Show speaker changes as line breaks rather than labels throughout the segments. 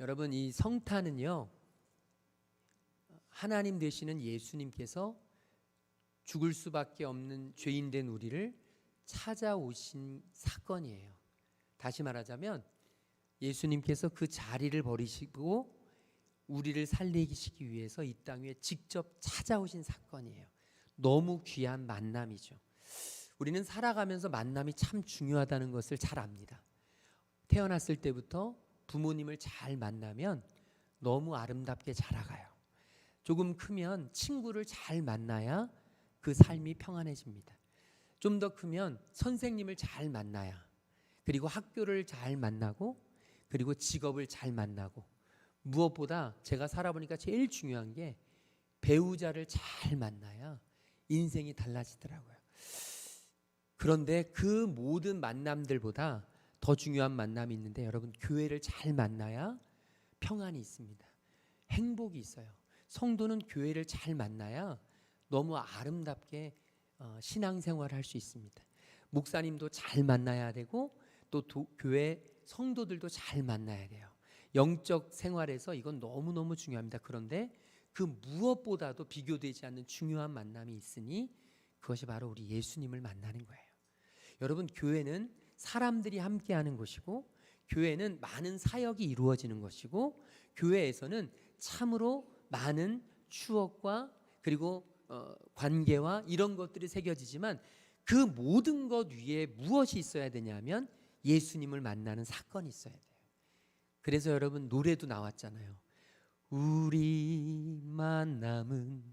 여러분, 이 성탄은요, 하나님 되시는 예수님께서 죽을 수밖에 없는 죄인 된 우리를 찾아오신 사건이에요. 다시 말하자면 예수님께서 그 자리를 버리시고 우리를 살리시기 위해서 이 땅 위에 직접 찾아오신 사건이에요. 너무 귀한 만남이죠. 우리는 살아가면서 만남이 참 중요하다는 것을 잘 압니다. 태어났을 때부터 부모님을 잘 만나면 너무 아름답게 자라가요. 조금 크면 친구를 잘 만나야 그 삶이 평안해집니다. 좀 더 크면 선생님을 잘 만나야, 그리고 학교를 잘 만나고, 그리고 직업을 잘 만나고, 무엇보다 제가 살아보니까 제일 중요한 게 배우자를 잘 만나야 인생이 달라지더라고요. 그런데 그 모든 만남들보다 더 중요한 만남이 있는데, 여러분, 교회를 잘 만나야 평안이 있습니다. 행복이 있어요. 성도는 교회를 잘 만나야 너무 아름답게 신앙생활을 할 수 있습니다. 목사님도 잘 만나야 되고, 또 교회 성도들도 잘 만나야 돼요. 영적 생활에서 이건 너무너무 중요합니다. 그런데 그 무엇보다도 비교되지 않는 중요한 만남이 있으니 그것이 바로 우리 예수님을 만나는 거예요. 여러분, 교회는 사람들이 함께하는 곳이고, 교회는 많은 사역이 이루어지는 것이고, 교회에서는 참으로 많은 추억과 그리고 관계와 이런 것들이 새겨지지만, 그 모든 것 위에 무엇이 있어야 되냐면 예수님을 만나는 사건이 있어야 돼요. 그래서 여러분, 노래도 나왔잖아요. 우리 만남은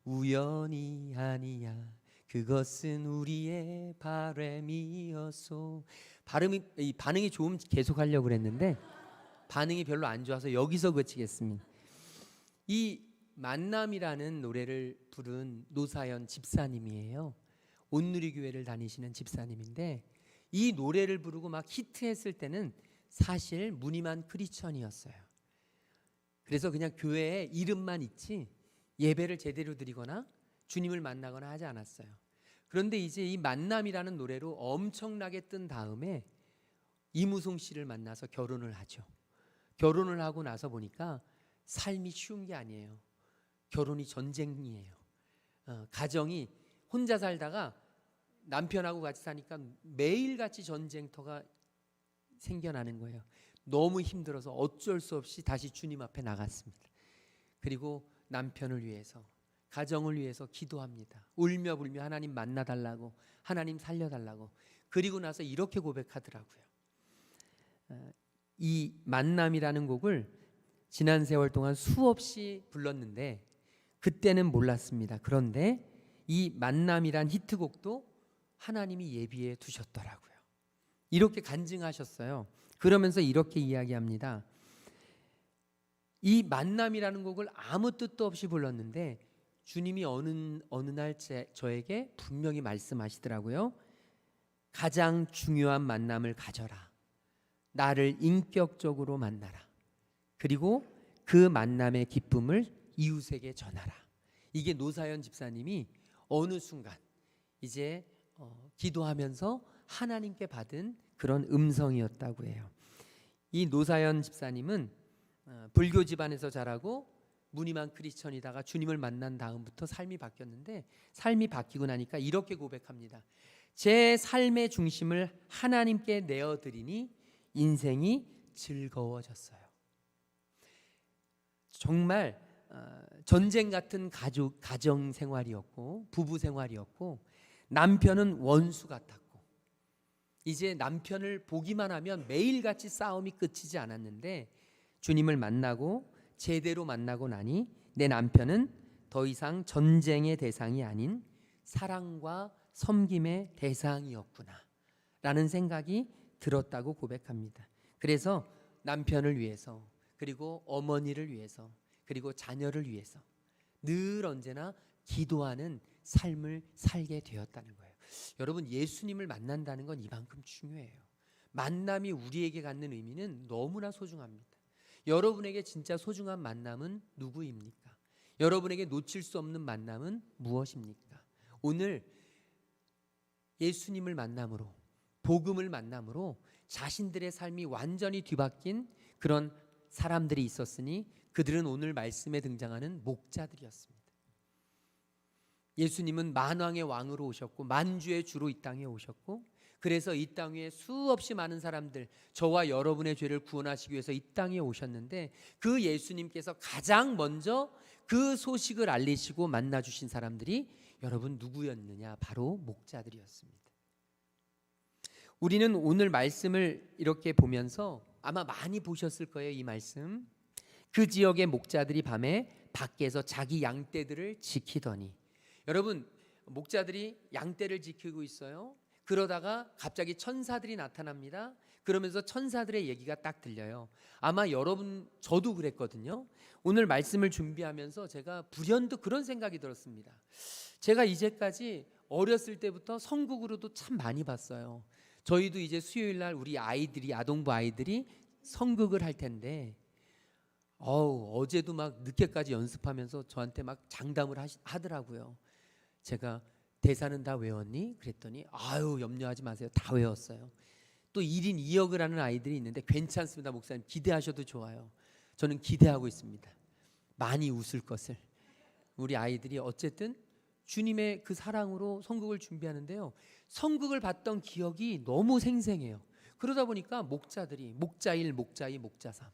우연이 아니야, 그것은 우리의 바람이었소. 반응이 좋으면 계속 하려고 그랬는데 반응이 별로 안 좋아서 여기서 그치겠습니다. 이 만남이라는 노래를 부른 노사연 집사님이에요. 온누리교회를 다니시는 집사님인데, 이 노래를 부르고 막 히트했을 때는 사실 무늬만 크리스천이었어요. 그래서 그냥 교회에 이름만 있지 예배를 제대로 드리거나 주님을 만나거나 하지 않았어요. 그런데 이제 이 만남이라는 노래로 엄청나게 뜬 다음에 이무송 씨를 만나서 결혼을 하죠. 결혼을 하고 나서 보니까 삶이 쉬운 게 아니에요. 결혼이 전쟁이에요. 가정이 혼자 살다가 남편하고 같이 사니까 매일같이 전쟁터가 생겨나는 거예요. 너무 힘들어서 어쩔 수 없이 다시 주님 앞에 나갔습니다. 그리고 남편을 위해서, 가정을 위해서 기도합니다. 울며 불며 하나님 만나달라고, 하나님 살려달라고. 그리고 나서 이렇게 고백하더라고요. 이 만남이라는 곡을 지난 세월 동안 수없이 불렀는데 그때는 몰랐습니다. 그런데 이 만남이란 히트곡도 하나님이 예비해 두셨더라고요. 이렇게 간증하셨어요. 그러면서 이렇게 이야기합니다. 이 만남이라는 곡을 아무 뜻도 없이 불렀는데 주님이 어느 날 저에게 분명히 말씀하시더라고요. 가장 중요한 만남을 가져라. 나를 인격적으로 만나라. 그리고 그 만남의 기쁨을 이웃에게 전하라. 이게 노사연 집사님이 어느 순간 이제 기도하면서 하나님께 받은 그런 음성이었다고 해요. 이 노사연 집사님은 불교 집안에서 자라고 무늬만 크리스천이다가 주님을 만난 다음부터 삶이 바뀌었는데, 삶이 바뀌고 나니까 이렇게 고백합니다. 제 삶의 중심을 하나님께 내어드리니 인생이 즐거워졌어요. 정말 전쟁 같은 가정 생활이었고, 부부 생활이었고, 남편은 원수 같았고, 이제 남편을 보기만 하면 매일같이 싸움이 끝이지 않았는데, 주님을 만나고 제대로 만나고 나니 내 남편은 더 이상 전쟁의 대상이 아닌 사랑과 섬김의 대상이었구나 라는 생각이 들었다고 고백합니다. 그래서 남편을 위해서, 그리고 어머니를 위해서, 그리고 자녀를 위해서 늘 언제나 기도하는 삶을 살게 되었다는 거예요. 여러분, 예수님을 만난다는 건 이만큼 중요해요. 만남이 우리에게 갖는 의미는 너무나 소중합니다. 여러분에게 진짜 소중한 만남은 누구입니까? 여러분에게 놓칠 수 없는 만남은 무엇입니까? 오늘 예수님을 만남으로, 복음을 만남으로 자신들의 삶이 완전히 뒤바뀐 그런 사람들이 있었으니 그들은 오늘 말씀에 등장하는 목자들이었습니다. 예수님은 만왕의 왕으로 오셨고 만주의 주로 이 땅에 오셨고, 그래서 이 땅 위에 수없이 많은 사람들, 저와 여러분의 죄를 구원하시기 위해서 이 땅에 오셨는데, 그 예수님께서 가장 먼저 그 소식을 알리시고 만나주신 사람들이 여러분 누구였느냐? 바로 목자들이었습니다. 우리는 오늘 말씀을 이렇게 보면서 아마 많이 보셨을 거예요. 이 말씀, 그 지역의 목자들이 밤에 밖에서 자기 양떼들을 지키더니, 여러분 목자들이 양떼를 지키고 있어요. 그러다가 갑자기 천사들이 나타납니다. 그러면서 천사들의 얘기가 딱 들려요. 아마 여러분, 저도 그랬거든요. 오늘 말씀을 준비하면서 제가 불현듯 그런 생각이 들었습니다. 제가 이제까지 어렸을 때부터 성국으로도 참 많이 봤어요. 저희도 이제 수요일날 우리 아이들이, 아동부 아이들이 성극을 할 텐데, 어제도 막 늦게까지 연습하면서 저한테 막 장담을 하더라고요. 제가 대사는 다 외웠니? 그랬더니 염려하지 마세요, 다 외웠어요. 또 1인 2역을 하는 아이들이 있는데 괜찮습니다 목사님, 기대하셔도 좋아요. 저는 기대하고 있습니다. 많이 웃을 것을. 우리 아이들이 어쨌든 주님의 그 사랑으로 성극을 준비하는데요, 성극을 봤던 기억이 너무 생생해요. 그러다 보니까 목자들이, 목자 1, 목자 2, 목자 3,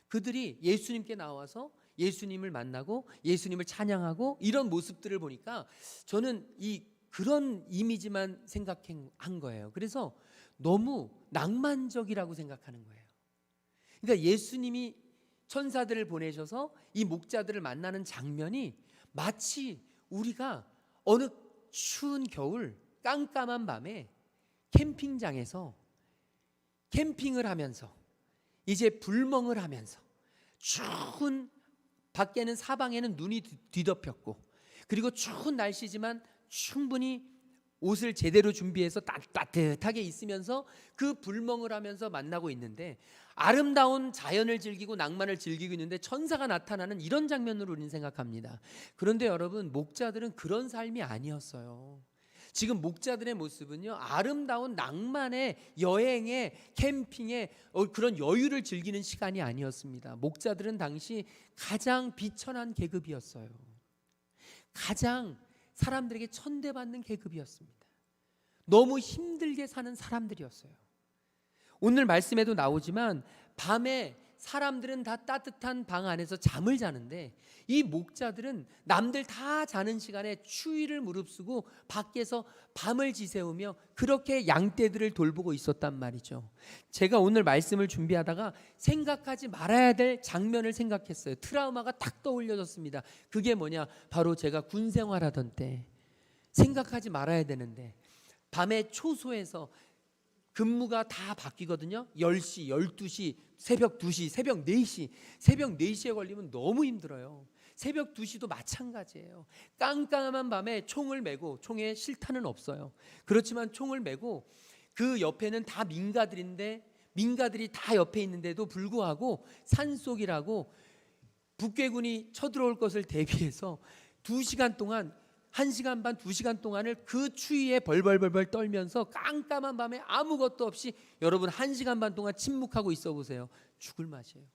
그들이 예수님께 나와서 예수님을 만나고 예수님을 찬양하고 이런 모습들을 보니까 저는 그런 이미지만 생각한 거예요. 그래서 너무 낭만적이라고 생각하는 거예요. 그러니까 예수님이 천사들을 보내셔서 이 목자들을 만나는 장면이 마치 우리가 어느 추운 겨울 깜깜한 밤에 캠핑장에서 캠핑을 하면서 이제 불멍을 하면서 추운, 밖에는 사방에는 눈이 뒤덮였고, 그리고 추운 날씨지만 충분히 옷을 제대로 준비해서 따뜻하게 있으면서 그 불멍을 하면서 만나고 있는데, 아름다운 자연을 즐기고 낭만을 즐기고 있는데 천사가 나타나는 이런 장면으로 우리는 생각합니다. 그런데 여러분, 목자들은 그런 삶이 아니었어요. 지금 목자들의 모습은요, 아름다운 낭만의 여행에, 캠핑에 그런 여유를 즐기는 시간이 아니었습니다. 목자들은 당시 가장 비천한 계급이었어요. 가장 사람들에게 천대받는 계급이었습니다. 너무 힘들게 사는 사람들이었어요. 오늘 말씀에도 나오지만 밤에 사람들은 다 따뜻한 방 안에서 잠을 자는데, 이 목자들은 남들 다 자는 시간에 추위를 무릅쓰고 밖에서 밤을 지새우며 그렇게 양떼들을 돌보고 있었단 말이죠. 제가 오늘 말씀을 준비하다가 생각하지 말아야 될 장면을 생각했어요. 트라우마가 딱 떠올려졌습니다. 그게 뭐냐? 바로 제가 군 생활하던 때 생각하지 말아야 되는데, 밤에 초소에서 근무가 다 바뀌거든요. 10시, 12시, 새벽 2시, 새벽 4시. 새벽 4시에 걸리면 너무 힘들어요. 새벽 2시도 마찬가지예요. 깜깜한 밤에 총을 메고, 총에 실탄은 없어요. 그렇지만 총을 메고 그 옆에는 다 민가들인데, 민가들이 다 옆에 있는데도 불구하고 산속이라고 북괴군이 쳐들어올 것을 대비해서 2시간 동안, 1시간 반, 2시간 동안을 그 추위에 벌벌벌벌 떨면서 깜깜한 밤에 아무것도 없이 여러분 1시간 반 동안 침묵하고 있어 보세요. 죽을 맛이에요.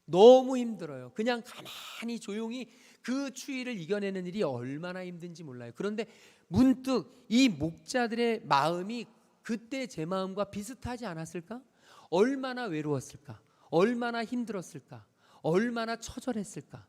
너무 힘들어요. 그냥 가만히 조용히 그 추위를 이겨내는 일이 얼마나 힘든지 몰라요. 그런데 문득 이 목자들의 마음이 그때 제 마음과 비슷하지 않았을까? 얼마나 외로웠을까? 얼마나 힘들었을까? 얼마나 처절했을까?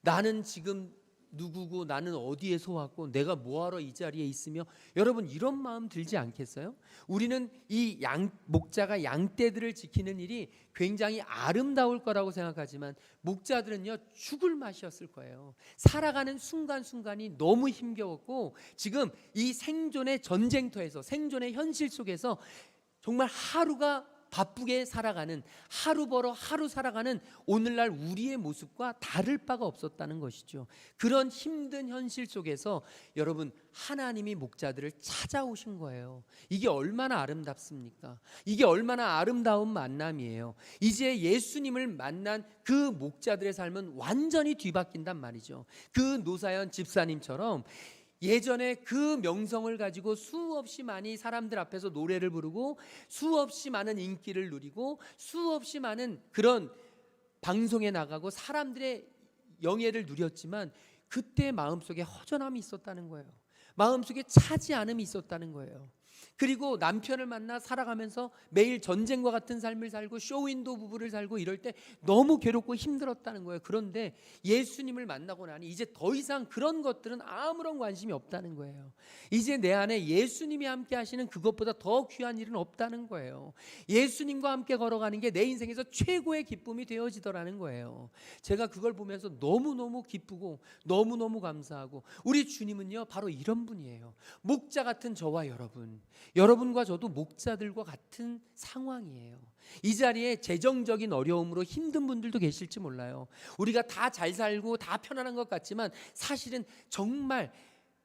나는 지금 누구고, 나는 어디에 소왔고, 내가 뭐하러 이 자리에 있으며, 여러분 이런 마음 들지 않겠어요? 우리는 이 목자가 양떼들을 지키는 일이 굉장히 아름다울 거라고 생각하지만 목자들은요, 죽을 맛이었을 거예요. 살아가는 순간순간이 너무 힘겨웠고, 지금 이 생존의 전쟁터에서, 생존의 현실 속에서 정말 하루가 바쁘게 살아가는, 하루 벌어 하루 살아가는 오늘날 우리의 모습과 다를 바가 없었다는 것이죠. 그런 힘든 현실 속에서 여러분, 하나님이 목자들을 찾아오신 거예요. 이게 얼마나 아름답습니까? 이게 얼마나 아름다운 만남이에요. 이제 예수님을 만난 그 목자들의 삶은 완전히 뒤바뀐단 말이죠. 그 노사연 집사님처럼 예전에 그 명성을 가지고 수없이 많이 사람들 앞에서 노래를 부르고 수없이 많은 인기를 누리고 수없이 많은 그런 방송에 나가고 사람들의 영예를 누렸지만 그때 마음속에 허전함이 있었다는 거예요. 마음속에 차지 않음이 있었다는 거예요. 그리고 남편을 만나 살아가면서 매일 전쟁과 같은 삶을 살고 쇼윈도 부부를 살고 이럴 때 너무 괴롭고 힘들었다는 거예요. 그런데 예수님을 만나고 나니 이제 더 이상 그런 것들은 아무런 관심이 없다는 거예요. 이제 내 안에 예수님이 함께 하시는 그것보다 더 귀한 일은 없다는 거예요. 예수님과 함께 걸어가는 게 내 인생에서 최고의 기쁨이 되어지더라는 거예요. 제가 그걸 보면서 너무너무 기쁘고 너무너무 감사하고, 우리 주님은요 바로 이런 분이에요. 목자 같은 저와 여러분과 저도 목자들과 같은 상황이에요. 이 자리에 재정적인 어려움으로 힘든 분들도 계실지 몰라요. 우리가 다 잘 살고 다 편안한 것 같지만 사실은 정말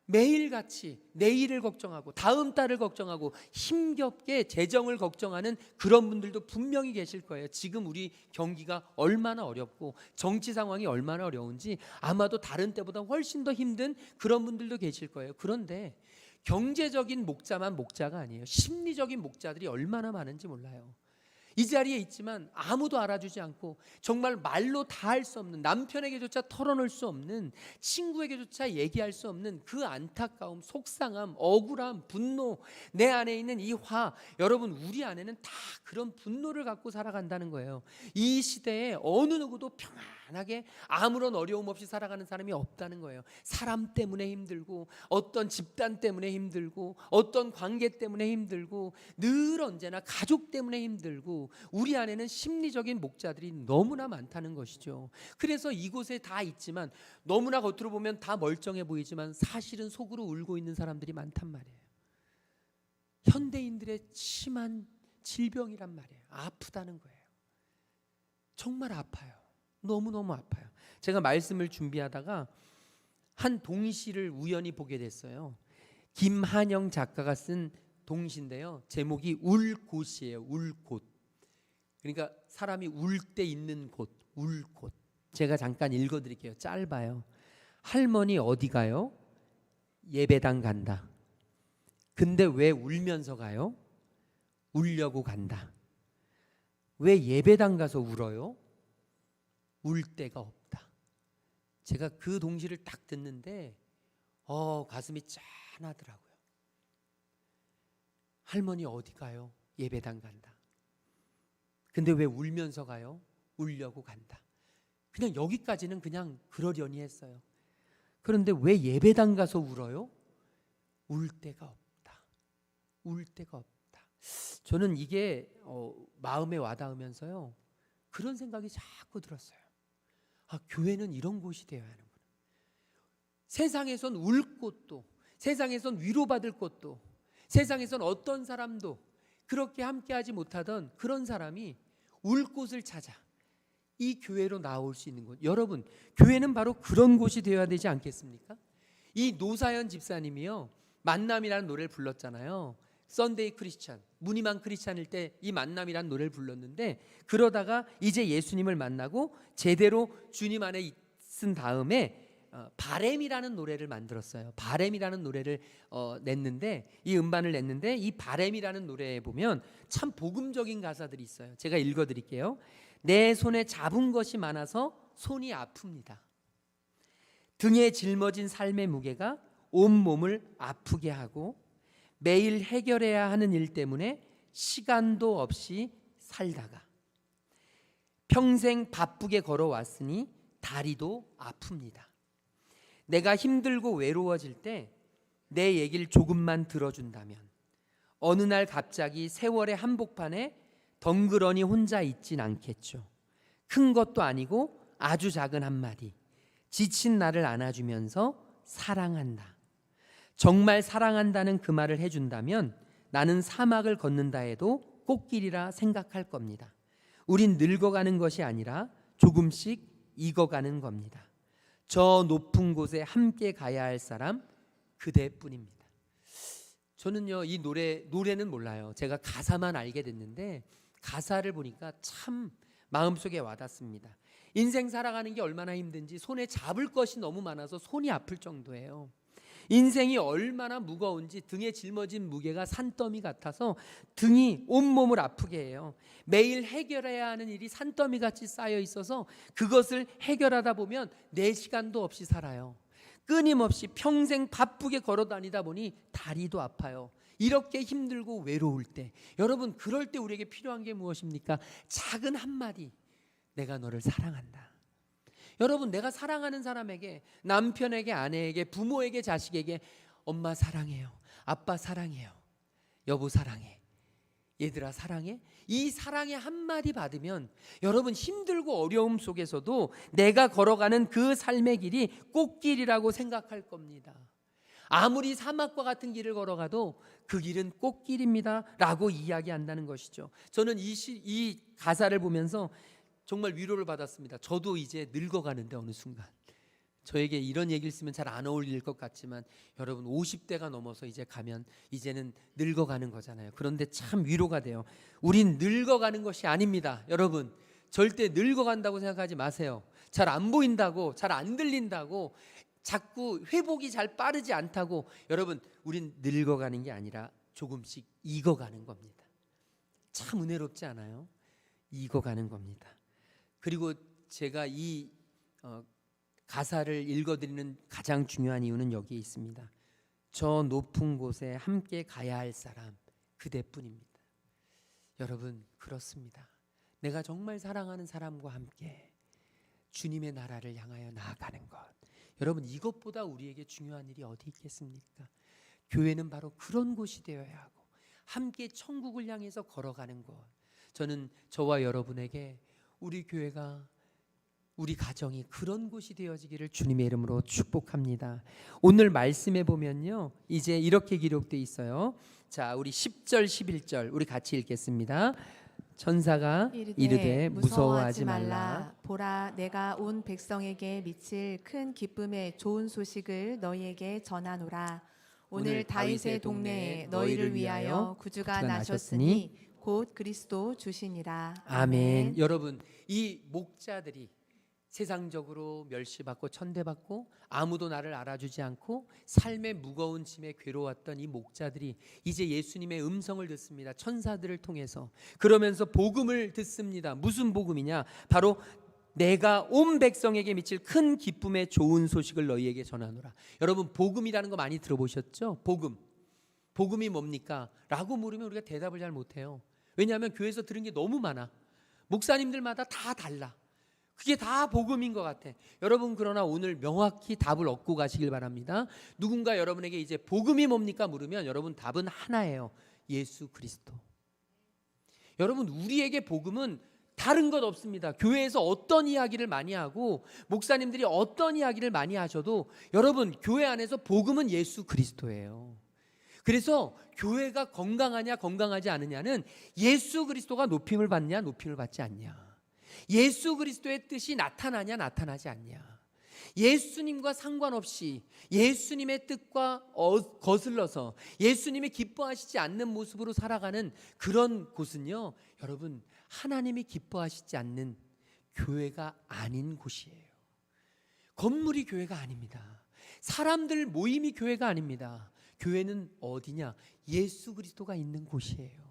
매일같이 내일을 걱정하고 다음 달을 걱정하고 힘겹게 재정을 걱정하는 그런 분들도 분명히 계실 거예요. 지금 우리 경기가 얼마나 어렵고 정치 상황이 얼마나 어려운지 아마도 다른 때보다 훨씬 더 힘든 그런 분들도 계실 거예요. 그런데 경제적인 목자만 목자가 아니에요. 심리적인 목자들이 얼마나 많은지 몰라요. 이 자리에 있지만 아무도 알아주지 않고 정말 말로 다 할 수 없는, 남편에게조차 털어놓을 수 없는, 친구에게조차 얘기할 수 없는 그 안타까움, 속상함, 억울함, 분노, 내 안에 있는 이 화, 여러분 우리 안에는 다 그런 분노를 갖고 살아간다는 거예요. 이 시대에 어느 누구도 편안하게 아무런 어려움 없이 살아가는 사람이 없다는 거예요. 사람 때문에 힘들고, 어떤 집단 때문에 힘들고, 어떤 관계 때문에 힘들고, 늘 언제나 가족 때문에 힘들고, 우리 안에는 심리적인 목자들이 너무나 많다는 것이죠. 그래서 이곳에 다 있지만, 너무나 겉으로 보면 다 멀쩡해 보이지만 사실은 속으로 울고 있는 사람들이 많단 말이에요. 현대인들의 심한 질병이란 말이에요. 아프다는 거예요. 정말 아파요. 너무너무 아파요. 제가 말씀을 준비하다가 한 동시를 우연히 보게 됐어요. 김한영 작가가 쓴 동시인데요, 제목이 울 곳이에요. 울 곳. 그러니까 사람이 울 때 있는 곳, 울 곳. 제가 잠깐 읽어드릴게요. 짧아요. 할머니 어디 가요? 예배당 간다. 근데 왜 울면서 가요? 울려고 간다. 왜 예배당 가서 울어요? 울 데가 없다. 제가 그 동시를 딱 듣는데 가슴이 짠하더라고요. 할머니 어디 가요? 예배당 간다. 근데 왜 울면서 가요? 울려고 간다. 그냥 여기까지는 그냥 그러려니 했어요. 그런데 왜 예배당 가서 울어요? 울 데가 없다. 울 데가 없다. 저는 이게 마음에 와닿으면서요, 그런 생각이 자꾸 들었어요. 교회는 이런 곳이 되어야 하는구나. 세상에선 울 곳도, 세상에선 위로받을 곳도, 세상에선 어떤 사람도 그렇게 함께하지 못하던 그런 사람이 울 곳을 찾아 이 교회로 나올 수 있는 곳. 여러분, 교회는 바로 그런 곳이 되어야 되지 않겠습니까? 이 노사연 집사님이요, 만남이라는 노래를 불렀잖아요. 썬데이 크리스찬, 무늬만 크리스찬일 때 이 만남이라는 노래를 불렀는데, 그러다가 이제 예수님을 만나고 제대로 주님 안에 있은 다음에 바램이라는 노래를 만들었어요. 바램이라는 노래를 냈는데, 이 음반을 냈는데, 이 바램이라는 노래에 보면 참 복음적인 가사들이 있어요. 제가 읽어드릴게요. 내 손에 잡은 것이 많아서 손이 아픕니다. 등에 짊어진 삶의 무게가 온몸을 아프게 하고, 매일 해결해야 하는 일 때문에 시간도 없이 살다가 평생 바쁘게 걸어왔으니 다리도 아픕니다. 내가 힘들고 외로워질 때 내 얘기를 조금만 들어준다면 어느 날 갑자기 세월의 한복판에 덩그러니 혼자 있진 않겠죠. 큰 것도 아니고 아주 작은 한마디, 지친 나를 안아주면서 사랑한다. 정말 사랑한다는 그 말을 해준다면 나는 사막을 걷는다 해도 꽃길이라 생각할 겁니다. 우린 늙어가는 것이 아니라 조금씩 익어가는 겁니다. 저 높은 곳에 함께 가야 할 사람 그대뿐입니다. 저는요, 이 노래는 몰라요. 제가 가사만 알게 됐는데 가사를 보니까 참 마음속에 와닿습니다. 인생 살아가는 게 얼마나 힘든지 손에 잡을 것이 너무 많아서 손이 아플 정도예요. 인생이 얼마나 무거운지 등에 짊어진 무게가 산더미 같아서 등이 온몸을 아프게 해요. 매일 해결해야 하는 일이 산더미같이 쌓여 있어서 그것을 해결하다 보면 내 시간도 없이 살아요. 끊임없이 평생 바쁘게 걸어다니다 보니 다리도 아파요. 이렇게 힘들고 외로울 때, 여러분 그럴 때 우리에게 필요한 게 무엇입니까? 작은 한마디, 내가 너를 사랑한다. 여러분, 내가 사랑하는 사람에게, 남편에게, 아내에게, 부모에게, 자식에게 엄마 사랑해요, 아빠 사랑해요, 여보 사랑해, 얘들아 사랑해, 이 사랑의 한마디 받으면 여러분 힘들고 어려움 속에서도 내가 걸어가는 그 삶의 길이 꽃길이라고 생각할 겁니다. 아무리 사막과 같은 길을 걸어가도 그 길은 꽃길입니다 라고 이야기한다는 것이죠. 저는 이 가사를 보면서 정말 위로를 받았습니다. 저도 이제 늙어가는데 어느 순간, 저에게 이런 얘기를 쓰면 잘 안 어울릴 것 같지만 여러분 50대가 넘어서 이제 가면 이제는 늙어가는 거잖아요. 그런데 참 위로가 돼요. 우린 늙어가는 것이 아닙니다. 여러분 절대 늙어간다고 생각하지 마세요. 잘 안 보인다고, 잘 안 들린다고, 자꾸 회복이 잘 빠르지 않다고, 여러분 우린 늙어가는 게 아니라 조금씩 익어가는 겁니다. 참 은혜롭지 않아요? 익어가는 겁니다. 그리고 제가 이 가사를 읽어드리는 가장 중요한 이유는 여기에 있습니다. 저 높은 곳에 함께 가야 할 사람 그대뿐입니다. 여러분 그렇습니다. 내가 정말 사랑하는 사람과 함께 주님의 나라를 향하여 나아가는 것, 여러분 이것보다 우리에게 중요한 일이 어디 있겠습니까? 교회는 바로 그런 곳이 되어야 하고 함께 천국을 향해서 걸어가는 곳. 저는 저와 여러분에게 우리 교회가, 우리 가정이 그런 곳이 되어지기를 주님의 이름으로 축복합니다. 오늘 말씀에 보면요, 이제 이렇게 기록되어 있어요. 자, 우리 10절 11절 우리 같이 읽겠습니다. 천사가 이르되 무서워하지 말라.
보라, 내가 온 백성에게 미칠 큰 기쁨의 좋은 소식을 너희에게 전하노라. 오늘 다윗의 동네에 너희를 위하여 구주가 나셨으니 곧 그리스도 주시니라.
아멘. 여러분 이 목자들이 세상적으로 멸시받고 천대받고 아무도 나를 알아주지 않고 삶의 무거운 짐에 괴로웠던 이 목자들이 이제 예수님의 음성을 듣습니다. 천사들을 통해서. 그러면서 복음을 듣습니다. 무슨 복음이냐? 바로 내가 온 백성에게 미칠 큰 기쁨의 좋은 소식을 너희에게 전하노라. 여러분 복음이라는 거 많이 들어보셨죠? 복음이 뭡니까? 라고 물으면 우리가 대답을 잘 못해요. 왜냐하면 교회에서 들은 게 너무 많아. 목사님들마다 다 달라. 그게 다 복음인 것 같아. 여러분 그러나 오늘 명확히 답을 얻고 가시길 바랍니다. 누군가 여러분에게 이제 복음이 뭡니까 물으면 여러분 답은 하나예요. 예수 그리스도. 여러분 우리에게 복음은 다른 것 없습니다. 교회에서 어떤 이야기를 많이 하고 목사님들이 어떤 이야기를 많이 하셔도 여러분 교회 안에서 복음은 예수 그리스도예요. 그래서 교회가 건강하냐 건강하지 않느냐는 예수 그리스도가 높임을 받냐 높임을 받지 않냐, 예수 그리스도의 뜻이 나타나냐 나타나지 않냐, 예수님과 상관없이 예수님의 뜻과 거슬러서 예수님이 기뻐하시지 않는 모습으로 살아가는 그런 곳은요, 여러분 하나님이 기뻐하시지 않는 교회가 아닌 곳이에요. 건물이 교회가 아닙니다. 사람들 모임이 교회가 아닙니다. 교회는 어디냐? 예수 그리스도가 있는 곳이에요.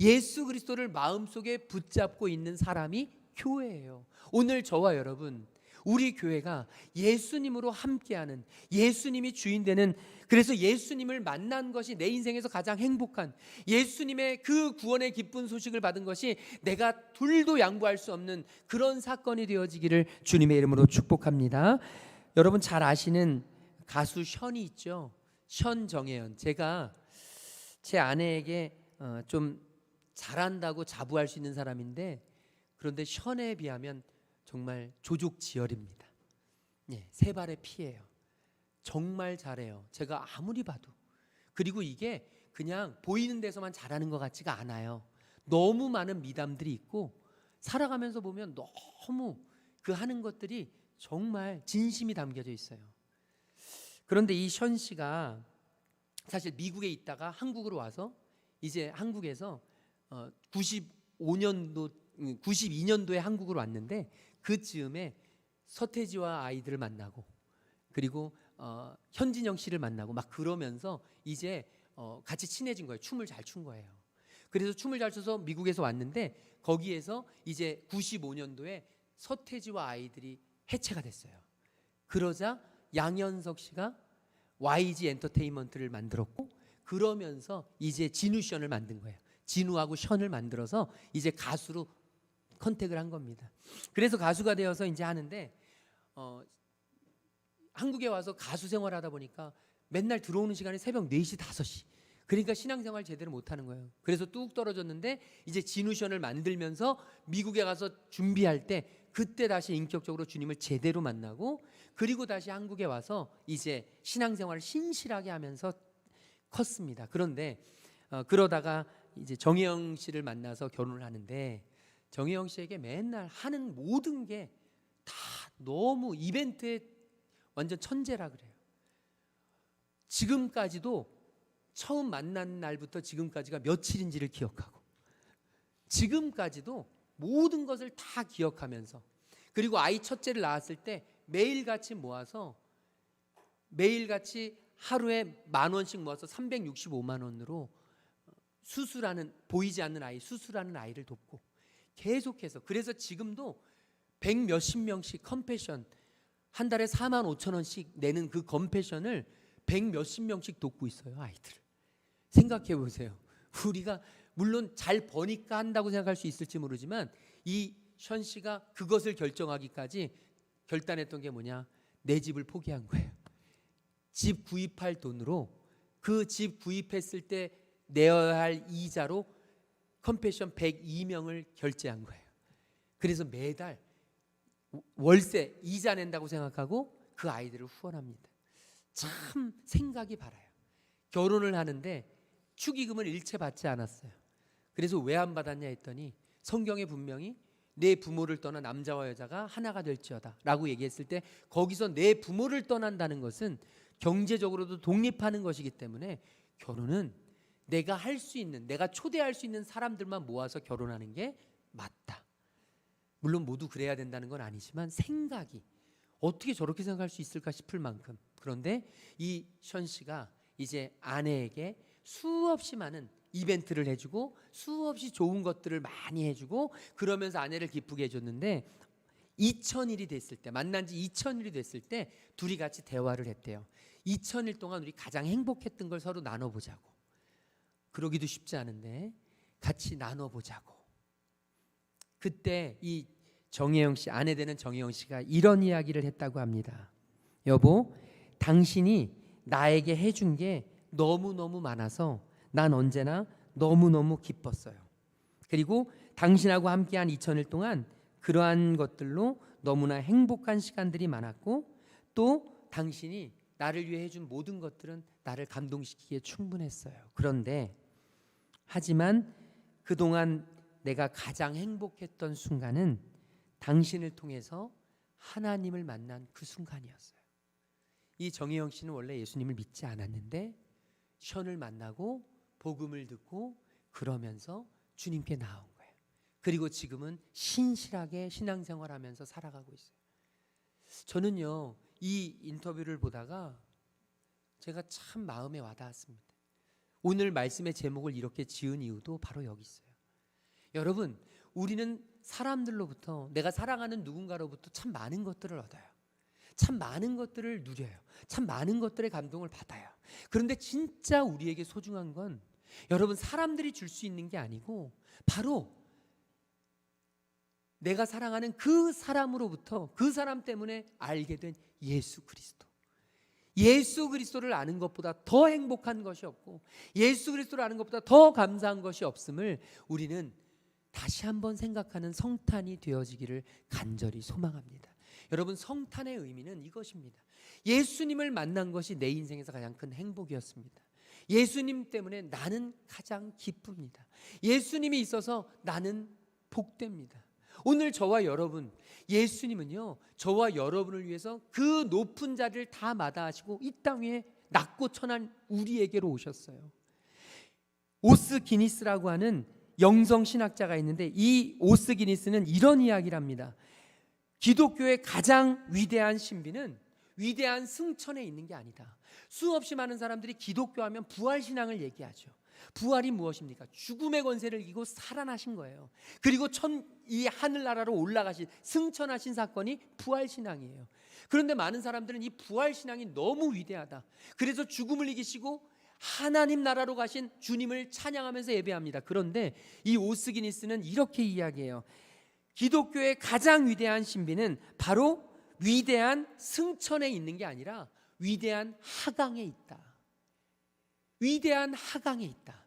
예수 그리스도를 마음속에 붙잡고 있는 사람이 교회예요. 오늘 저와 여러분, 우리 교회가 예수님으로 함께하는, 예수님이 주인 되는, 그래서 예수님을 만난 것이 내 인생에서 가장 행복한, 예수님의 그 구원의 기쁜 소식을 받은 것이 내가 둘도 양보할 수 없는 그런 사건이 되어지기를 주님의 이름으로 축복합니다. 여러분 잘 아시는 가수 션이 있죠. 션 정혜연. 제가 제 아내에게 좀 잘한다고 자부할 수 있는 사람인데, 그런데 션에 비하면 정말 조족지혈입니다. 예, 세 발의 피예요. 정말 잘해요. 제가 아무리 봐도. 그리고 이게 그냥 보이는 데서만 잘하는 것 같지가 않아요. 너무 많은 미담들이 있고 살아가면서 보면 너무 그 하는 것들이 정말 진심이 담겨져 있어요. 그런데 이 션 씨가 사실 미국에 있다가 한국으로 와서 이제 한국에서 92년도에 한국으로 왔는데, 그 즈음에 서태지와 아이들을 만나고, 그리고 현진영 씨를 만나고 막 그러면서 이제 같이 친해진 거예요. 춤을 잘 춘 거예요. 그래서 춤을 잘 춰서 미국에서 왔는데 거기에서 이제 95년도에 서태지와 아이들이 해체가 됐어요. 그러자 양현석 씨가 YG 엔터테인먼트를 만들었고 그러면서 이제 진우 션을 만든 거예요. 진우하고 션을 만들어서 이제 가수로 컨택을 한 겁니다. 그래서 가수가 되어서 이제 하는데 한국에 와서 가수 생활하다 보니까 맨날 들어오는 시간이 새벽 4시, 5시. 그러니까 신앙생활 제대로 못하는 거예요. 그래서 뚝 떨어졌는데 이제 진우션을 만들면서 미국에 가서 준비할 때 그때 다시 인격적으로 주님을 제대로 만나고 그리고 다시 한국에 와서 이제 신앙생활을 신실하게 하면서 컸습니다. 그런데 그러다가 이제 정혜영 씨를 만나서 결혼을 하는데 정혜영 씨에게 맨날 하는 모든 게 다 너무 이벤트에 완전 천재라 그래요. 지금까지도 처음 만난 날부터 지금까지가 며칠인지를 기억하고 지금까지도 모든 것을 다 기억하면서 그리고 아이 첫째를 낳았을 때 매일같이 모아서 매일같이 하루에 10,000원씩 모아서 365만 원으로 수술하는 보이지 않는 아이 수술하는 아이를 돕고 계속해서 그래서 지금도 100 몇십 명씩 컴패션 한 달에 45,000원씩 내는 그 컴패션을 100 몇십 명씩 돕고 있어요. 아이들을 생각해 보세요. 우리가 물론 잘 버니까 한다고 생각할 수 있을지 모르지만 이 션 씨가 그것을 결정하기까지 결단했던 게 뭐냐? 내 집을 포기한 거예요. 집 구입할 돈으로 그 집 구입했을 때 내어야 할 이자로 컴패션 102명을 결제한 거예요. 그래서 매달 월세 이자 낸다고 생각하고 그 아이들을 후원합니다. 참 생각이 바라요. 결혼을 하는데 축의금을 일체 받지 않았어요. 그래서 왜 안 받았냐 했더니 성경에 분명히 내 부모를 떠나 남자와 여자가 하나가 될지어다 라고 얘기했을 때 거기서 내 부모를 떠난다는 것은 경제적으로도 독립하는 것이기 때문에 결혼은 내가 할 수 있는 내가 초대할 수 있는 사람들만 모아서 결혼하는 게 맞다. 물론 모두 그래야 된다는 건 아니지만 생각이 어떻게 저렇게 생각할 수 있을까 싶을 만큼 그런데 이 션 씨가 이제 아내에게 수없이 많은 이벤트를 해주고 수없이 좋은 것들을 많이 해주고 그러면서 아내를 기쁘게 해줬는데 2000일이 됐을 때 만난 지 2000일이 됐을 때 둘이 같이 대화를 했대요. 2000일 동안 우리 가장 행복했던 걸 서로 나눠보자고. 그러기도 쉽지 않은데 같이 나눠보자고. 그때 이 정혜영 씨 아내 되는 정혜영 씨가 이런 이야기를 했다고 합니다. 여보, 당신이 나에게 해준 게 너무너무 많아서 난 언제나 너무너무 기뻤어요. 그리고 당신하고 함께한 2000일 동안 그러한 것들로 너무나 행복한 시간들이 많았고 또 당신이 나를 위해 해준 모든 것들은 나를 감동시키기에 충분했어요. 그런데 하지만 그동안 내가 가장 행복했던 순간은 당신을 통해서 하나님을 만난 그 순간이었어요. 이 정혜영 씨는 원래 예수님을 믿지 않았는데 션을 만나고 복음을 듣고 그러면서 주님께 나온 거예요. 그리고 지금은 신실하게 신앙생활하면서 살아가고 있어요. 저는요 이 인터뷰를 보다가 제가 참 마음에 와닿았습니다. 오늘 말씀의 제목을 이렇게 지은 이유도 바로 여기 있어요. 여러분, 우리는 사람들로부터 내가 사랑하는 누군가로부터 참 많은 것들을 얻어요. 참 많은 것들을 누려요. 참 많은 것들의 감동을 받아요. 그런데 진짜 우리에게 소중한 건 여러분 사람들이 줄 수 있는 게 아니고 바로 내가 사랑하는 그 사람으로부터 그 사람 때문에 알게 된 예수 그리스도. 예수 그리스도를 아는 것보다 더 행복한 것이 없고 예수 그리스도를 아는 것보다 더 감사한 것이 없음을 우리는 다시 한번 생각하는 성탄이 되어지기를 간절히 소망합니다. 여러분 성탄의 의미는 이것입니다. 예수님을 만난 것이 내 인생에서 가장 큰 행복이었습니다. 예수님 때문에 나는 가장 기쁩니다. 예수님이 있어서 나는 복됩니다. 오늘 저와 여러분 예수님은요 저와 여러분을 위해서 그 높은 자리를 다 마다하시고 이 땅 위에 낮고 천한 우리에게로 오셨어요. 오스 기니스라고 하는 영성 신학자가 있는데 이 오스 기니스는 이런 이야기를 합니다. 기독교의 가장 위대한 신비는 위대한 승천에 있는 게 아니다. 수없이 많은 사람들이 기독교 하면 부활신앙을 얘기하죠. 부활이 무엇입니까? 죽음의 권세를 이기고 살아나신 거예요. 그리고 이 하늘나라로 올라가신 승천하신 사건이 부활신앙이에요. 그런데 많은 사람들은 이 부활신앙이 너무 위대하다. 그래서 죽음을 이기시고 하나님 나라로 가신 주님을 찬양하면서 예배합니다. 그런데 이 오스기니스는 이렇게 이야기해요. 기독교의 가장 위대한 신비는 바로 위대한 승천에 있는 게 아니라 위대한 하강에 있다. 위대한 하강에 있다.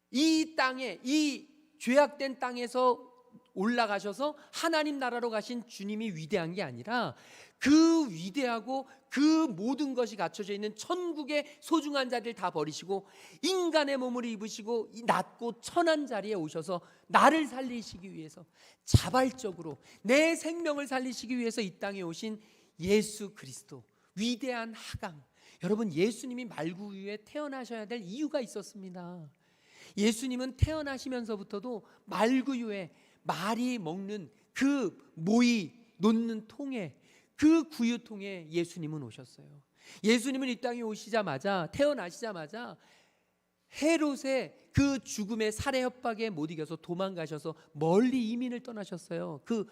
이 땅에, 이 죄악된 땅에서 올라가셔서 하나님 나라로 가신 주님이 위대한 게 아니라 그 위대하고 그 모든 것이 갖춰져 있는 천국의 소중한 자리를 다 버리시고 인간의 몸을 입으시고 이 낮고 천한 자리에 오셔서 나를 살리시기 위해서 자발적으로 내 생명을 살리시기 위해서 이 땅에 오신 예수 그리스도, 위대한 하강. 여러분, 예수님이 말구유에 태어나셔야 될 이유가 있었습니다. 예수님은 태어나시면서부터도 말구유에 말이 먹는 그 모이 놓는 통에, 그 구유통에 예수님은 오셨어요. 예수님은 이 땅에 오시자마자, 태어나시자마자 헤롯의 그 죽음의 살해 협박에 못 이겨서 도망가셔서 멀리 이민을 떠나셨어요. 그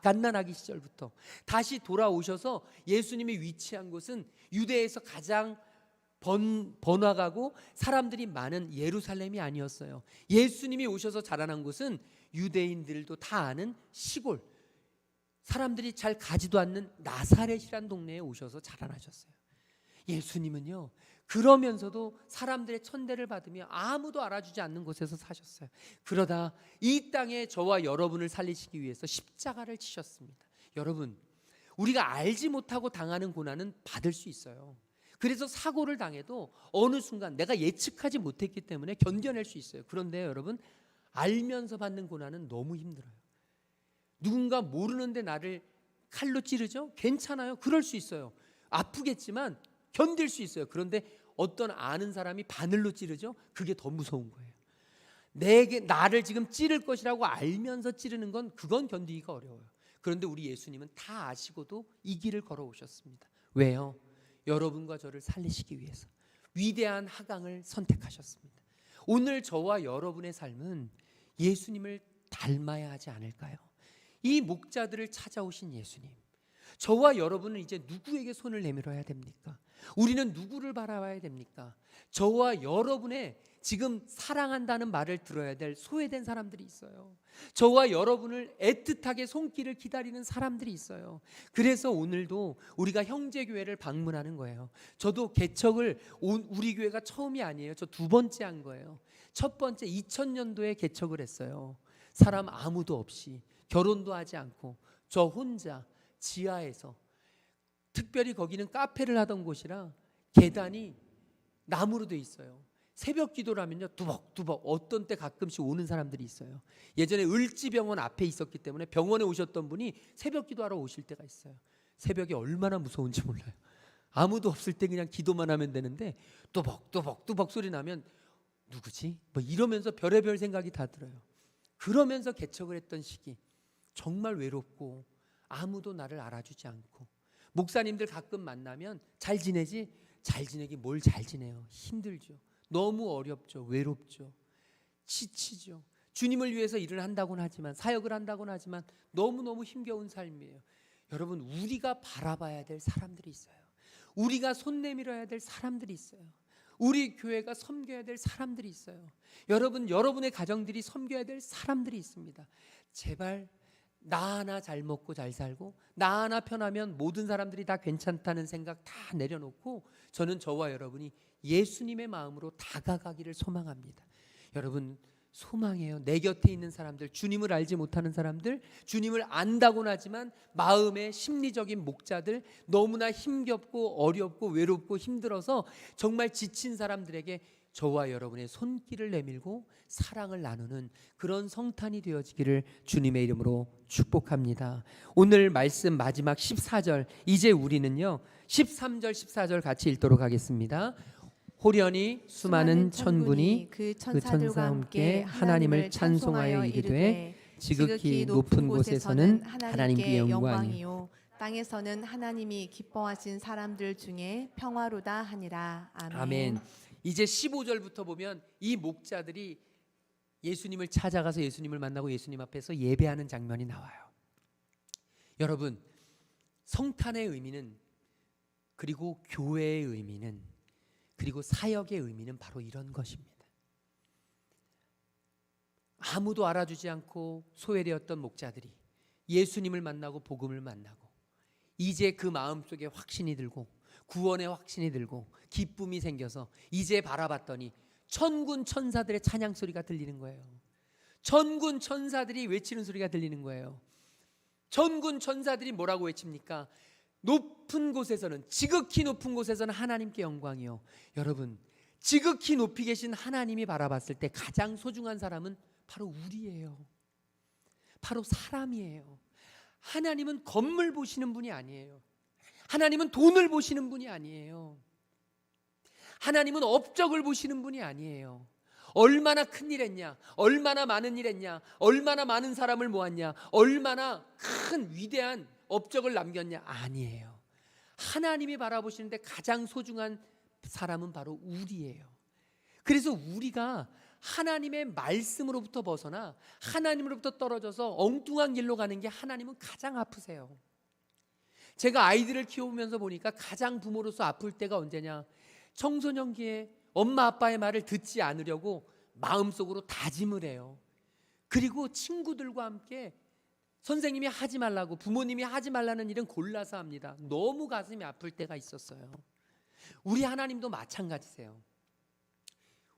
갓난아기 시절부터 다시 돌아오셔서 예수님이 위치한 곳은 유대에서 가장 번화가고 사람들이 많은 예루살렘이 아니었어요. 예수님이 오셔서 자라난 곳은 유대인들도 다 아는 시골, 사람들이 잘 가지도 않는 나사렛이란 동네에 오셔서 자라나셨어요. 예수님은요, 그러면서도 사람들의 천대를 받으며 아무도 알아주지 않는 곳에서 사셨어요. 그러다 이 땅에 저와 여러분을 살리시기 위해서 십자가를 치셨습니다. 여러분, 우리가 알지 못하고 당하는 고난은 받을 수 있어요. 그래서 사고를 당해도 어느 순간 내가 예측하지 못했기 때문에 견뎌낼 수 있어요. 그런데 여러분, 알면서 받는 고난은 너무 힘들어요. 누군가 모르는데 나를 칼로 찌르죠? 괜찮아요. 그럴 수 있어요. 아프겠지만 견딜 수 있어요. 그런데 어떤 아는 사람이 바늘로 찌르죠? 그게 더 무서운 거예요. 나를 지금 찌를 것이라고 알면서 찌르는 건 그건 견디기가 어려워요. 그런데 우리 예수님은 다 아시고도 이 길을 걸어오셨습니다. 왜요? 여러분과 저를 살리시기 위해서 위대한 하강을 선택하셨습니다. 오늘 저와 여러분의 삶은 예수님을 닮아야 하지 않을까요? 이 목자들을 찾아오신 예수님, 저와 여러분은 이제 누구에게 손을 내밀어야 됩니까? 우리는 누구를 바라봐야 됩니까? 저와 여러분의 지금 사랑한다는 말을 들어야 될 소외된 사람들이 있어요. 저와 여러분을 애틋하게 손길을 기다리는 사람들이 있어요. 그래서 오늘도 우리가 형제교회를 방문하는 거예요. 저도 개척을 우리 교회가 처음이 아니에요. 저 두 번째 한 거예요. 첫 번째 2000년도에 개척을 했어요. 사람 아무도 없이, 결혼도 하지 않고 저 혼자 지하에서, 특별히 거기는 카페를 하던 곳이라 계단이 나무로 돼 있어요. 새벽 기도라면요, 두벅두벅 어떤 때 가끔씩 오는 사람들이 있어요. 예전에 을지병원 앞에 있었기 때문에 병원에 오셨던 분이 새벽 기도하러 오실 때가 있어요. 새벽이 얼마나 무서운지 몰라요. 아무도 없을 때 그냥 기도만 하면 되는데 뚜벅뚜벅 소리 나면 누구지? 뭐 이러면서 별의별 생각이 다 들어요. 그러면서 개척을 했던 시기, 정말 외롭고 아무도 나를 알아주지 않고, 목사님들 가끔 만나면 잘 지내지? 잘 지내기 뭘 잘 지내요. 힘들죠. 너무 어렵죠. 외롭죠. 지치죠. 주님을 위해서 일을 한다고는 하지만, 사역을 한다고는 하지만 너무너무 힘겨운 삶이에요. 여러분, 우리가 바라봐야 될 사람들이 있어요. 우리가 손 내밀어야 될 사람들이 있어요. 우리 교회가 섬겨야 될 사람들이 있어요. 여러분의 가정들이 섬겨야 될 사람들이 있습니다. 제발 나 하나 잘 먹고 잘 살고 나 하나 편하면 모든 사람들이 다 괜찮다는 생각 다 내려놓고 저는 저와 여러분이 예수님의 마음으로 다가가기를 소망합니다. 여러분, 소망해요. 내 곁에 있는 사람들, 주님을 알지 못하는 사람들, 주님을 안다고는 하지만 마음의 심리적인 목자들, 너무나 힘겹고 어렵고 외롭고 힘들어서 정말 지친 사람들에게 저와 여러분의 손길을 내밀고 사랑을 나누는 그런 성탄이 되어지기를 주님의 이름으로 축복합니다. 오늘 말씀 마지막 14절, 이제 우리는요 13절 14절 같이 읽도록 하겠습니다. 호련히 수많은 천군이 그 천사들과 함께 하나님을 찬송하여 이르되 지극히 높은 곳에서는 하나님께 영광이요
땅에서는 하나님이 기뻐하신 사람들 중에 평화로다 하니라. 아멘.
아멘. 이제 15절부터 보면 이 목자들이 예수님을 찾아가서 예수님을 만나고 예수님 앞에서 예배하는 장면이 나와요. 여러분, 성탄의 의미는, 그리고 교회의 의미는, 그리고 사역의 의미는 바로 이런 것입니다. 아무도 알아주지 않고 소외되었던 목자들이 예수님을 만나고 복음을 만나고 이제 그 마음속에 확신이 들고 구원의 확신이 들고 기쁨이 생겨서 이제 바라봤더니 천군 천사들의 찬양 소리가 들리는 거예요. 천군 천사들이 외치는 소리가 들리는 거예요. 천군 천사들이 뭐라고 외칩니까? 높은 곳에서는, 지극히 높은 곳에서는 하나님께 영광이요. 여러분, 지극히 높이 계신 하나님이 바라봤을 때 가장 소중한 사람은 바로 우리예요. 바로 사람이에요. 하나님은 건물 보시는 분이 아니에요. 하나님은 돈을 보시는 분이 아니에요. 하나님은 업적을 보시는 분이 아니에요. 얼마나 큰 일 했냐, 얼마나 많은 일 했냐, 얼마나 많은 사람을 모았냐, 얼마나 큰 위대한 업적을 남겼냐, 아니에요. 하나님이 바라보시는데 가장 소중한 사람은 바로 우리예요. 그래서 우리가 하나님의 말씀으로부터 벗어나 하나님으로부터 떨어져서 엉뚱한 길로 가는 게 하나님은 가장 아프세요. 제가 아이들을 키워보면서 보니까 가장 부모로서 아플 때가 언제냐, 청소년기에 엄마 아빠의 말을 듣지 않으려고 마음속으로 다짐을 해요. 그리고 친구들과 함께 선생님이 하지 말라고, 부모님이 하지 말라는 일은 골라서 합니다. 너무 가슴이 아플 때가 있었어요. 우리 하나님도 마찬가지세요.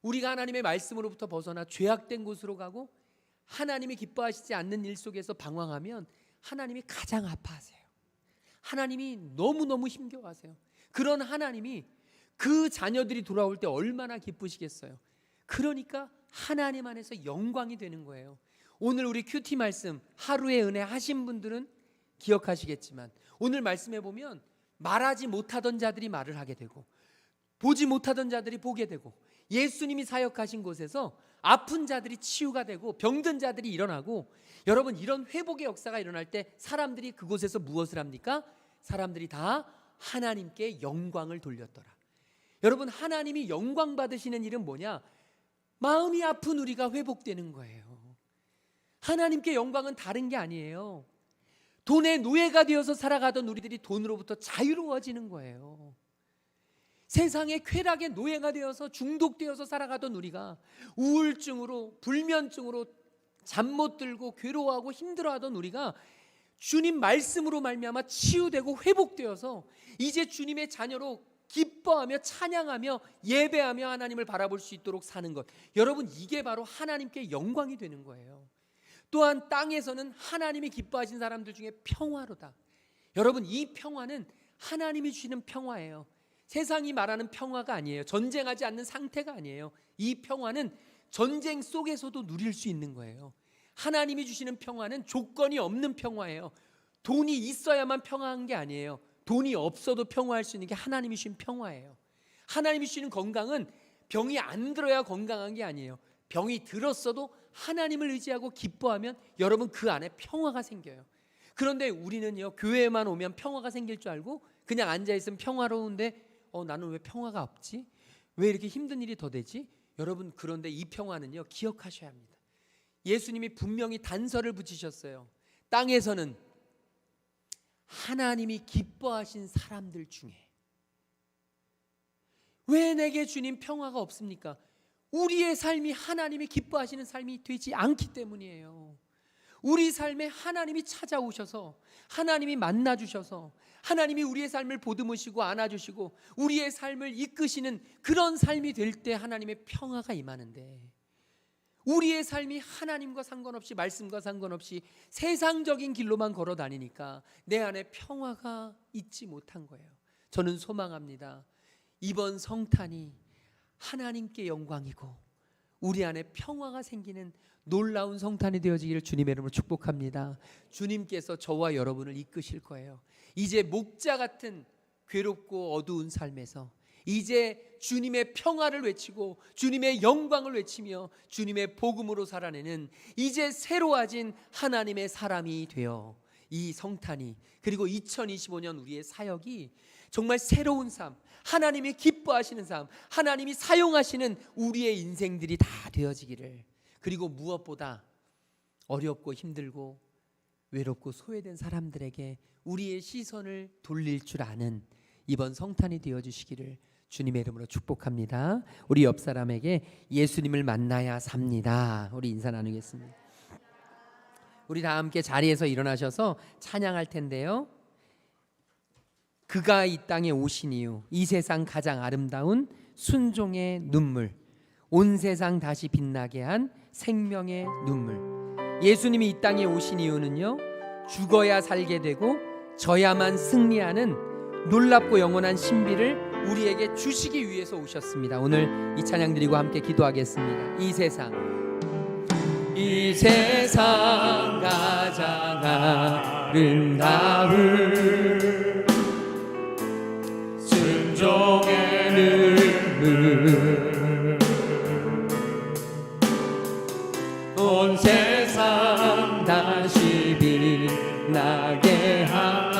우리가 하나님의 말씀으로부터 벗어나 죄악된 곳으로 가고 하나님이 기뻐하시지 않는 일 속에서 방황하면 하나님이 가장 아파하세요. 하나님이 너무너무 힘겨워하세요. 그런 하나님이 그 자녀들이 돌아올 때 얼마나 기쁘시겠어요. 그러니까 하나님 안에서 영광이 되는 거예요. 오늘 우리 큐티 말씀 하루의 은혜 하신 분들은 기억하시겠지만 오늘 말씀해 보면 말하지 못하던 자들이 말을 하게 되고 보지 못하던 자들이 보게 되고 예수님이 사역하신 곳에서 아픈 자들이 치유가 되고 병든 자들이 일어나고, 여러분, 이런 회복의 역사가 일어날 때 사람들이 그곳에서 무엇을 합니까? 사람들이 다 하나님께 영광을 돌렸더라. 여러분, 하나님이 영광 받으시는 일은 뭐냐? 마음이 아픈 우리가 회복되는 거예요. 하나님께 영광은 다른 게 아니에요. 돈의 노예가 되어서 살아가던 우리들이 돈으로부터 자유로워지는 거예요. 세상의 쾌락의 노예가 되어서 중독되어서 살아가던 우리가 우울증으로, 불면증으로 잠 못 들고 괴로워하고 힘들어하던 우리가 주님 말씀으로 말미암아 치유되고 회복되어서 이제 주님의 자녀로 기뻐하며 찬양하며 예배하며 하나님을 바라볼 수 있도록 사는 것, 여러분, 이게 바로 하나님께 영광이 되는 거예요. 또한 땅에서는 하나님이 기뻐하신 사람들 중에 평화로다. 여러분, 이 평화는 하나님이 주시는 평화예요. 세상이 말하는 평화가 아니에요. 전쟁하지 않는 상태가 아니에요. 이 평화는 전쟁 속에서도 누릴 수 있는 거예요. 하나님이 주시는 평화는 조건이 없는 평화예요. 돈이 있어야만 평화한 게 아니에요. 돈이 없어도 평화할 수 있는 게 하나님이 주신 평화예요. 하나님이 주시는 건강은 병이 안 들어야 건강한 게 아니에요. 병이 들었어도 하나님을 의지하고 기뻐하면 여러분 그 안에 평화가 생겨요. 그런데 우리는요, 교회에만 오면 평화가 생길 줄 알고 그냥 앉아있으면 평화로운데 나는 왜 평화가 없지? 왜 이렇게 힘든 일이 더 되지? 여러분, 그런데 이 평화는요, 기억하셔야 합니다. 예수님이 분명히 단서를 붙이셨어요. 땅에서는 하나님이 기뻐하신 사람들 중에, 왜 내게 주님 평화가 없습니까? 우리의 삶이 하나님이 기뻐하시는 삶이 되지 않기 때문이에요. 우리 삶에 하나님이 찾아오셔서 하나님이 만나주셔서 하나님이 우리의 삶을 보듬으시고 안아주시고 우리의 삶을 이끄시는 그런 삶이 될 때 하나님의 평화가 임하는데, 우리의 삶이 하나님과 상관없이 말씀과 상관없이 세상적인 길로만 걸어 다니니까 내 안에 평화가 있지 못한 거예요. 저는 소망합니다. 이번 성탄이 하나님께 영광이고 우리 안에 평화가 생기는 놀라운 성탄이 되어지기를 주님의 이름으로 축복합니다. 주님께서 저와 여러분을 이끄실 거예요. 이제 목자 같은 괴롭고 어두운 삶에서 이제 주님의 평화를 외치고 주님의 영광을 외치며 주님의 복음으로 살아내는 이제 새로워진 하나님의 사람이 되어 이 성탄이, 그리고 2025년 우리의 사역이 정말 새로운 삶, 하나님이 기뻐하시는 삶, 하나님이 사용하시는 우리의 인생들이 다 되어지기를, 그리고 무엇보다 어렵고 힘들고 외롭고 소외된 사람들에게 우리의 시선을 돌릴 줄 아는 이번 성탄이 되어주시기를 주님의 이름으로 축복합니다. 우리 옆 사람에게 예수님을 만나야 삽니다. 우리 인사 나누겠습니다. 우리 다 함께 자리에서 일어나셔서 찬양할 텐데요. 그가 이 땅에 오신 이유, 이 세상 가장 아름다운 순종의 눈물, 온 세상 다시 빛나게 한 생명의 눈물. 예수님이 이 땅에 오신 이유는요, 죽어야 살게 되고 져야만 승리하는 놀랍고 영원한 신비를 우리에게 주시기 위해서 오셨습니다. 오늘 이 찬양 드리고 함께 기도하겠습니다. 이 세상 가장 아름다운 순종의 눈물, 온 세상 다시 빛나게 한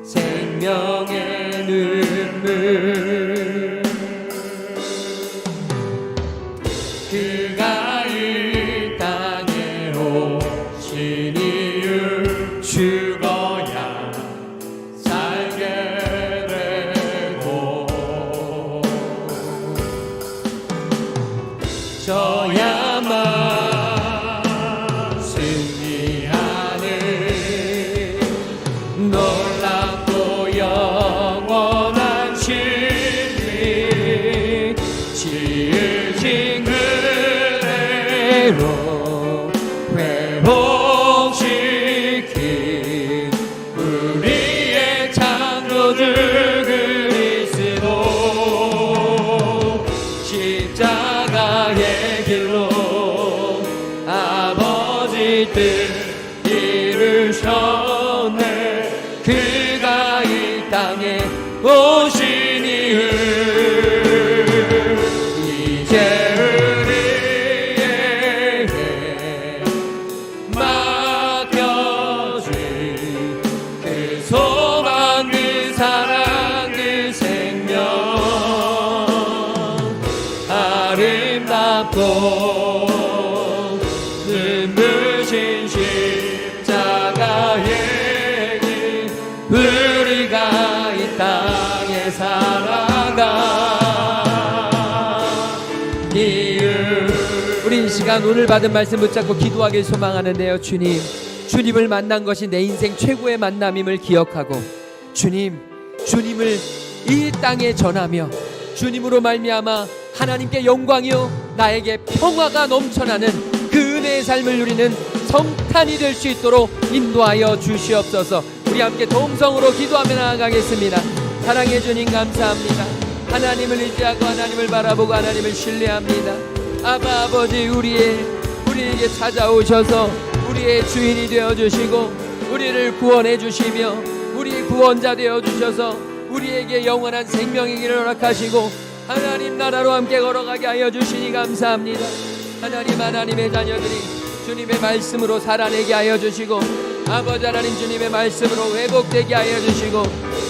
생명의 눈물. 그가 이 땅에 오신 이유, 죽어야 살게 되고 져야만 승리하는 놀랍고 영원한 진리, 지으신 그대로 회복시킨 우리의 창조주 그리스도, 십자가의 길로 아버지 뜻 이루셨네. 그가 이 땅에 오신 이유, 이제 우리에게 맡겨진 그 소망, 그 사랑, 그 생명, 아름답고 눈부신 십자가의 길, 우리가 이 땅에 살아가 이유. 우리 이 시간 오늘 받은 말씀 붙잡고 기도하길 소망하는데요. 주님을 만난 것이 내 인생 최고의 만남임을 기억하고 주님을 이 땅에 전하며 주님으로 말미암아 하나님께 영광이요 나에게 평화가 넘쳐나는 그 은혜의 삶을 누리는 성탄이 될 수 있도록 인도하여 주시옵소서. 우리 함께 동성으로 기도하며 나아가겠습니다. 사랑해 주님 감사합니다. 하나님을 의지하고 하나님을 바라보고 하나님을 신뢰합니다. 아버지, 우리에게 찾아오셔서 우리의 주인이 되어주시고 우리를 구원해 주시며 우리의 구원자 되어주셔서 우리에게 영원한 생명의 길을 허락하시고 하나님 나라로 함께 걸어가게 하여 주시니 감사합니다. 하나님의 자녀들이 주님의 말씀으로 살아내게 하여 주시고 아버지 하나님 주님의 말씀으로 회복되게 하여 주시고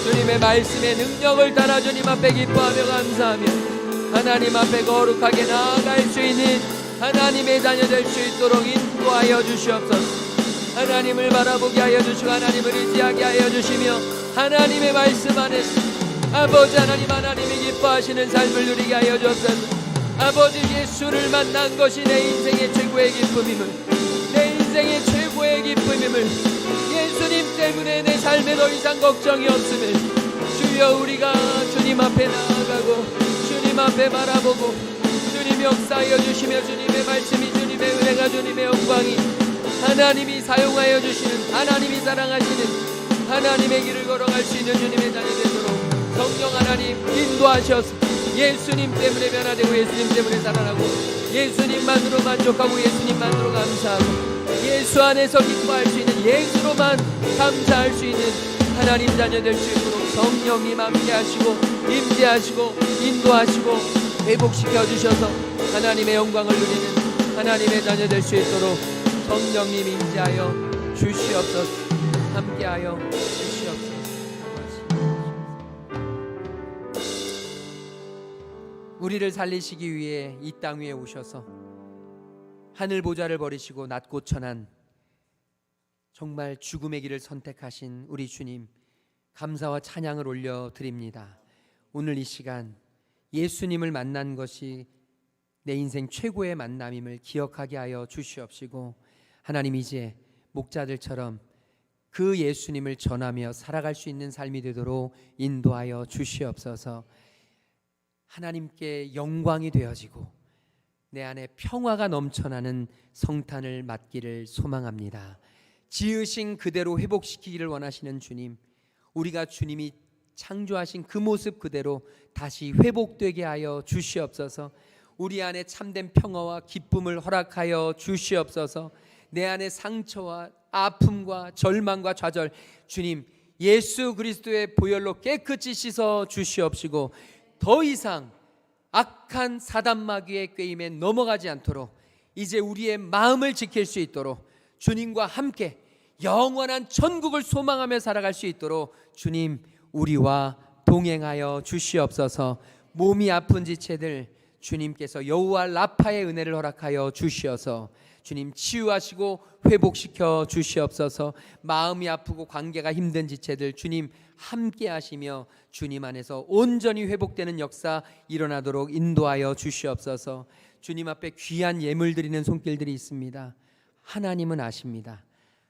주님의 말씀의 능력을 따라 주님 앞에 기뻐하며 감사하며 하나님 앞에 거룩하게 나아갈 수 있는 하나님의 자녀 될 수 있도록 인도하여 주시옵소서. 하나님을 바라보게 하여 주시고 하나님을 의지하게 하여 주시며 하나님의 말씀 안에서 아버지 하나님이 기뻐하시는 삶을 누리게 하여 주옵소서. 아버지, 예수를 만난 것이 내 인생의 최고의 기쁨임을, 내 인생의 최고의 기쁨임을, 예수님 때문에 내 삶에 더 이상 걱정이 없음을, 주여 우리가 주님 앞에 나아가고 주님 앞에 바라보고 주님 역사하여 주시며 주님의 말씀이 주님의 은혜가 주님의 영광이 하나님이 사용하여 주시는 하나님이 사랑하시는 하나님의 길을 걸어갈 수 있는 주님의 자녀 되도록 성령 하나님 인도하셔서 예수님 때문에 변화되고 예수님 때문에 살아나고 예수님만으로 만족하고 예수님만으로 감사하고 예수 안에서 기뻐할 수 있는 예수로만 감사할 수 있는 하나님 자녀 될 수 있도록 성령님 함께 하시고 임재하시고 인도하시고 회복시켜 주셔서 하나님의 영광을 누리는 하나님의 자녀 될 수 있도록 성령님 임재하여 주시옵소서. 함께하여 주시옵소서. 우리를 살리시기 위해 이 땅 위에 오셔서 하늘 보좌를 버리시고 낮고 천한 정말 죽음의 길을 선택하신 우리 주님, 감사와 찬양을 올려드립니다. 오늘 이 시간 예수님을 만난 것이 내 인생 최고의 만남임을 기억하게 하여 주시옵시고, 하나님 이제 목자들처럼 그 예수님을 전하며 살아갈 수 있는 삶이 되도록 인도하여 주시옵소서. 하나님께 영광이 되어지고 내 안에 평화가 넘쳐나는 성탄을 맞기를 소망합니다. 지으신 그대로 회복시키기를 원하시는 주님, 우리가 주님이 창조하신 그 모습 그대로 다시 회복되게 하여 주시옵소서. 우리 안에 참된 평화와 기쁨을 허락하여 주시옵소서. 내 안에 상처와 아픔과 절망과 좌절, 주님 예수 그리스도의 보혈로 깨끗이 씻어 주시옵시고, 더 이상 악한 사단 마귀의 꾀임에 넘어가지 않도록 이제 우리의 마음을 지킬 수 있도록 주님과 함께 영원한 천국을 소망하며 살아갈 수 있도록 주님 우리와 동행하여 주시옵소서. 몸이 아픈 지체들 주님께서 여호와 라파의 은혜를 허락하여 주시어서 주님 치유하시고 회복시켜 주시옵소서. 마음이 아프고 관계가 힘든 지체들 주님 함께 하시며 주님 안에서 온전히 회복되는 역사 일어나도록 인도하여 주시옵소서. 주님 앞에 귀한 예물 드리는 손길들이 있습니다. 하나님은 아십니다.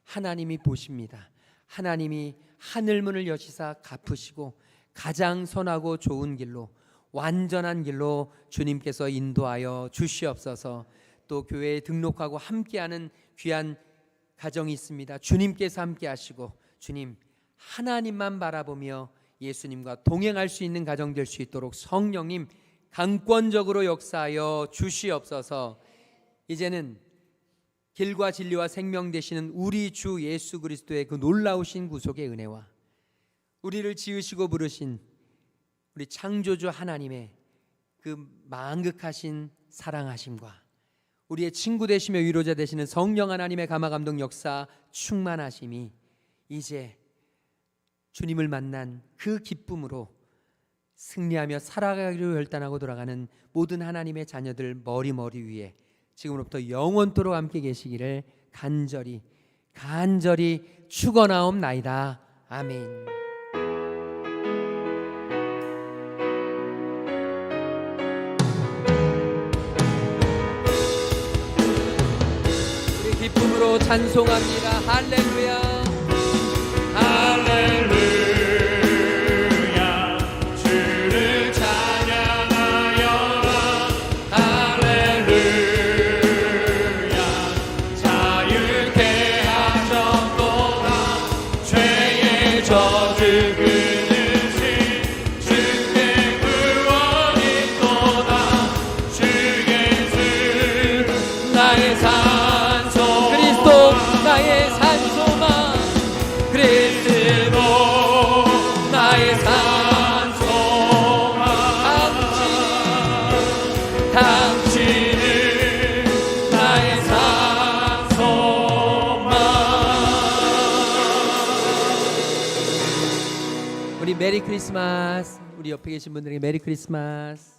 하나님이 보십니다. 하나님이 하늘문을 여시사 갚으시고 가장 선하고 좋은 길로, 완전한 길로 주님께서 인도하여 주시옵소서. 또 교회에 등록하고 함께하는 귀한 가정이 있습니다. 주님께서 함께 하시고 주님 하나님만 바라보며 예수님과 동행할 수 있는 가정 될 수 있도록 성령님 강권적으로 역사하여 주시옵소서. 이제는 길과 진리와 생명 되시는 우리 주 예수 그리스도의 그 놀라우신 구속의 은혜와 우리를 지으시고 부르신 우리 창조주 하나님의 그 만극하신 사랑하심과 우리의 친구 되시며 위로자 되시는 성령 하나님의 감화감동 역사 충만하심이 이제 주님을 만난 그 기쁨으로 승리하며 살아가기로 결단하고 돌아가는 모든 하나님의 자녀들 머리 위에 지금으로부터 영원토록 함께 계시기를 간절히 축원하옵나이다. 아멘. 우리 기쁨으로 찬송합니다. 할렐루야. 나의 산소만 그리스도 나의 산소만 당신은 나의 산소만. 우리 메리 크리스마스. 우리 옆에 계신 분들에게 메리 크리스마스.